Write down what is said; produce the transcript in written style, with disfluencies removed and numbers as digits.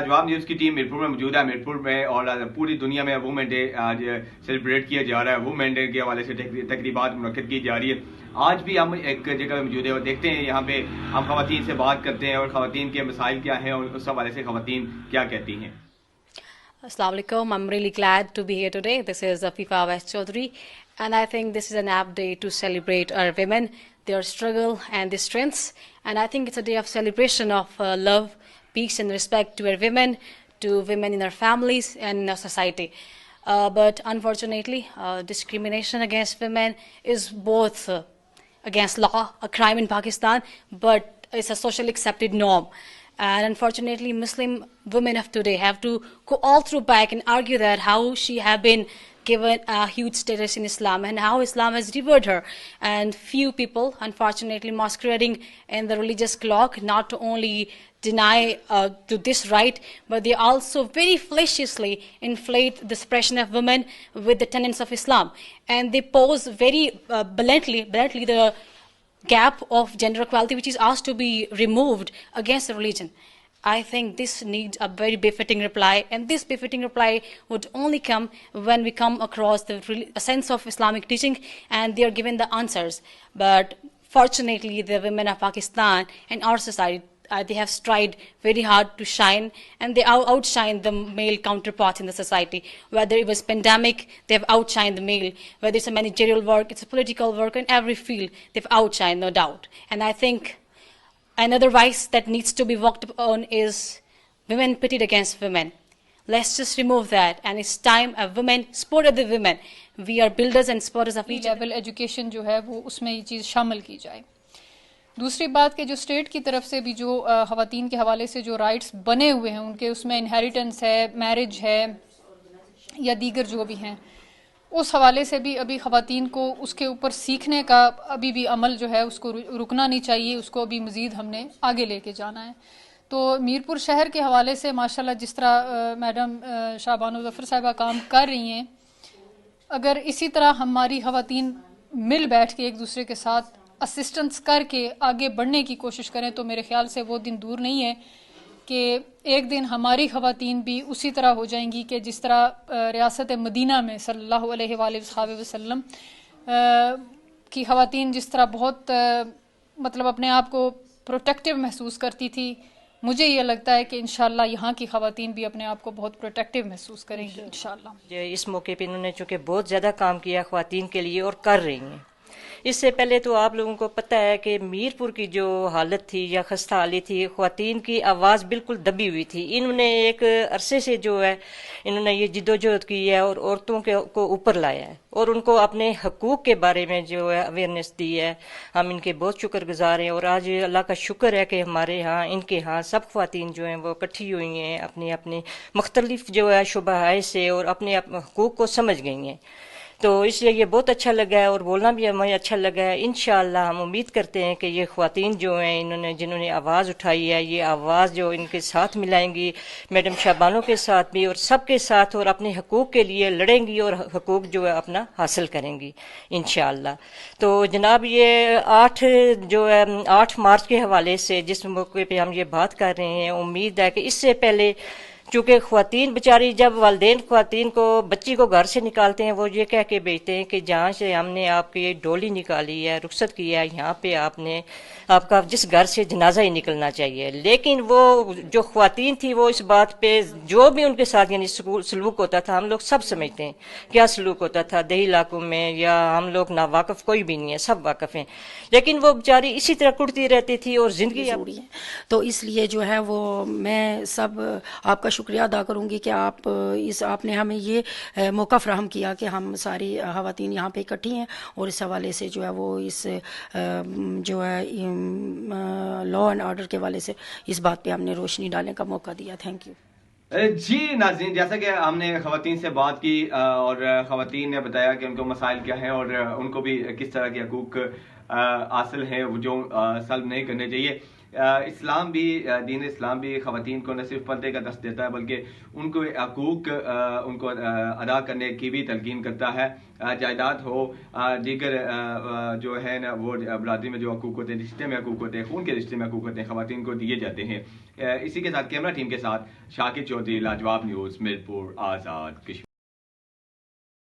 जवाब न्यूज़ की टीम मिरपुर में मौजूद है मिरपुर में, और पूरी दुनिया में वुमेन डे आज सेलिब्रेट किया जा रहा है। वुमेन डे के हवाले से तकरीबात मुनक्किद की जा रही है। आज भी हम एक जगह मौजूद है और देखते हैं, यहाँ पे हम खवातीन से बात करते हैं और खवातीन के मसाइल क्या हैं और उस हवाले से खवातीन क्या कहती हैं। Assalamu alaikum. I'm really glad to be here today. This is Afifa West Chaudhary, and I think this is an apt day to celebrate our women, their struggle and their strengths. And I think it's a day of celebration of love, peace and respect to our women, to women in our families and in our society. But unfortunately, discrimination against women is both against law, a crime in Pakistan, but it's a socially accepted norm. And unfortunately, Muslim women of today have to go all through back and argue that how she have been given a huge status in Islam and how Islam has revered her. And few people, unfortunately, masquerading in the religious cloak, not only deny to this right, but they also very flagelliously inflate the suppression of women with the tenets of Islam. And they pose very bluntly the gap of gender equality which is asked to be removed against the religion. I think this needs a very befitting reply, and this befitting reply would only come when we come across the sense of Islamic teaching and they are given the answers. But fortunately, the women of Pakistan and our society, they have strived very hard to shine, and they outshine the male counterparts in the society. Whether it was pandemic, they have outshined the male. Whether it's a managerial work, it's a political work, in every field, they've outshined, no doubt. And I think another vice that needs to be worked on is women pitted against women. Let's just remove that, and it's time a women support other women. We are builders and supporters of each other. Level education जो है वो उसमें ये चीज़ शामिल की जाए। दूसरी बात कि जो स्टेट की तरफ से भी जो ख़वातीन के हवाले से जो राइट्स बने हुए हैं उनके, उसमें इनहेरिटेंस है, मैरिज है या दीगर जो भी हैं, उस हवाले से भी अभी ख़वातीन को उसके ऊपर सीखने का अभी भी अमल जो है उसको रुकना नहीं चाहिए, उसको अभी मज़ीद हमने आगे लेके जाना है। तो मीरपुर शहर के हवाले से माशाल्लाह जिस तरह मैडम शाहबानो ज़फ़र साहिबा काम कर रही हैं, अगर इसी तरह हमारी ख़वातीन मिल बैठ के एक दूसरे के साथ असिस्टेंस करके आगे बढ़ने की कोशिश करें तो मेरे ख़्याल से वो दिन दूर नहीं है कि एक दिन हमारी ख़वातीन भी उसी तरह हो जाएंगी कि जिस तरह रियासत मदीना में सल्लल्लाहु अलैहि वसल्लम की ख़वातीन जिस तरह बहुत मतलब अपने आप को प्रोटेक्टिव महसूस करती थी। मुझे ये लगता है कि इंशाल्लाह यहाँ की ख़वातीन भी अपने आप को बहुत प्रोटेक्टिव महसूस करेंगी इंशाल्लाह। इस मौके पे इन्होंने चूँकि बहुत ज़्यादा काम किया ख़वातीन के लिए और कर रही हैं। इससे पहले तो आप लोगों को पता है कि मीरपुर की जो हालत थी या खस्ता हाली थी, ख़वातीन की आवाज़ बिल्कुल दबी हुई थी। इन्होंने एक अरसे से जो है इन्होंने ये जिद्दोजहद की है और औरतों को ऊपर लाया है और उनको अपने हकूक़ के बारे में जो है अवेयरनेस दी है। हम इनके बहुत शुक्रगुजार हैं और आज अल्लाह का शुक्र है कि हमारे यहाँ इनके यहाँ सब ख़वातीन जो हैं वो इकट्ठी हुई हैं अपनी अपनी मुख्तलिफ जो है शुबहाए से और अपने हकूक़ को समझ गई हैं। तो इसलिए ये बहुत अच्छा लगा है और बोलना भी हमें अच्छा लगा है। इंशाअल्लाह हम उम्मीद करते हैं कि ये ख़वातीन जो हैं जिन्होंने आवाज़ उठाई है, ये आवाज़ जो इनके साथ मिलाएंगी, मैडम शाहबानों के साथ भी और सबके साथ, और अपने हकूक़ के लिए लड़ेंगी और हकूक़ जो है अपना हासिल करेंगी इंशाअल्लाह। तो जनाब ये 8 मार्च के हवाले से जिस मौके पर हम ये बात कर रहे हैं, उम्मीद है कि इससे पहले चूँकि ख़वातीन बेचारी जब वालिदैन ख़वातीन को बच्ची को घर से निकालते हैं वो ये कह के भेजते हैं कि जहाँ से हमने आपकी डोली निकाली है, रुखसत किया है, यहाँ पे आपका जिस घर से जनाजा ही निकलना चाहिए। लेकिन वो जो ख़वातीन थी वो इस बात पे जो भी उनके साथ यानी सलूक होता था, हम लोग सब समझते हैं क्या सलूक होता था देही इलाकों में, या हम लोग नावाकफ़ कोई भी नहीं है, सब वाकफ़ हैं, लेकिन वो बेचारी इसी तरह कुटती रहती थी और ज़िंदगी ज़रूरी है। तो इसलिए जो है वो मैं सब आपका शुक्रिया अदा करूँगी कि आपने हमें ये मौका फ़राहम किया कि हम सारी ख़वातीन यहाँ पे इकट्ठी हैं और इस हवाले से जो है वो इस जो है लॉ एंड ऑर्डर के हवाले से इस बात पे हमने रोशनी डालने का मौका दिया। Thank you. जी नाज़रीन, जैसा कि हमने ख़वातीन से बात की और ख़वातीन ने बताया कि उनको मसाइल क्या हैं और उनको भी किस तरह के हकूक़ हासिल हैं जो सल्ब नहीं करने चाहिए। اسلام بھی دین اسلام بھی خواتین کو نہ صرف پردے کا درس دیتا ہے بلکہ ان کو حقوق ان کو ادا کرنے کی بھی تلقین کرتا ہے. جائیداد ہو دیگر جو ہے نا وہ برادری میں جو حقوق ہوتے ہیں, رشتے میں حقوق ہوتے ہیں, خون کے رشتے میں حقوق ہوتے ہیں, خواتین کو دیے جاتے ہیں. اسی کے ساتھ کیمرہ ٹیم کے ساتھ شاکر چودھری, لاجواب نیوز, میرپور, آزاد کشمیر.